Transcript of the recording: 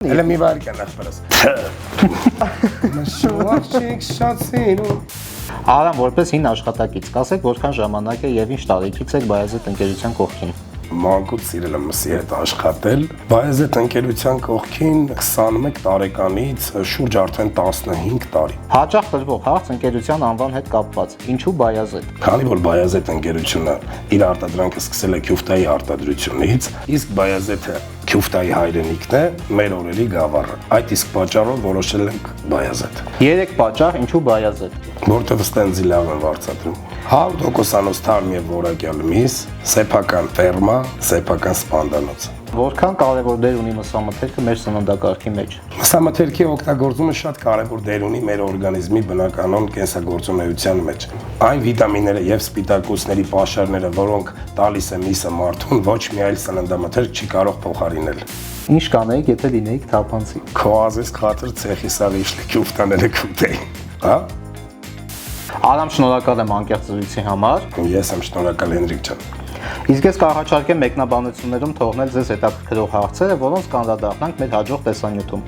Elə mi var ki, nəxbərəs. Մշուաղջիկ շատ սիրում։ Արամ, որպես հին աշխատակից, կասեք որքան ժամանակ է եւ ինչ տարիքից եք Բայազեդ ընկերության կողքին։ Մանկուց սիրել եմ մսի հետ աշխատել։ Բայազեդ ընկերության կողքին 21 տարեկանից շուրջ արդեն 15 տարի։ Հաճախ տրվող հարց ընկերության անվան հետ կապված։ Ինչու Բայազեդ։ Քանի որ Բայազեդ ընկերությունը իր արտադրանքը սկսել է Քյուֆտայի արտադրությունից, իսկ Բայազեդը Քյուֆտայի հայրենիքն է, մեր օրերի գավառը։ Այդ իսկ պատճառով որոշել ենք Բայազեդ։ 3 պատճառ, ինչու Բայազեդ։ Որտեղ ստենձի լավ են վարձատրում։ 100% թարմ եւ որակյալ միս, սեփական ֆերմա, սեփական սպանդանոց։ Որքան կարևոր դեր ունի մսամթերքը մեր սննդակարգի մեջ։ Մսամթերքի օգտագործումը շատ կարևոր դեր ունի մեր օրգանիզմի բնականոն կենսագործունեության մեջ։ Այն վիտամինները եւ սպիտակուցների պաշարները, որոնք տալիս է միսը մարդուն, ոչ մի այլ սննդամթերք չի կարող փոխարինել։ Ինչ կանեիք, եթե լինեիք թափանցի։ Քո ազես խաթր ցեխի սավիշլի քյուֆտաները քուտեի։ Հա? Արամ, շնորհակալ եմ անկեղծ զրույցի համար։ Ես եմ շնորհակալ Հենրիկ ջան։ Իսկ ես կառաջարկեմ մեկնաբանություններում թողնել ձեզ հետաքրքրող հարցերը, որոնց կանդրադառնանք մեր հաջորդ տեսանյութում։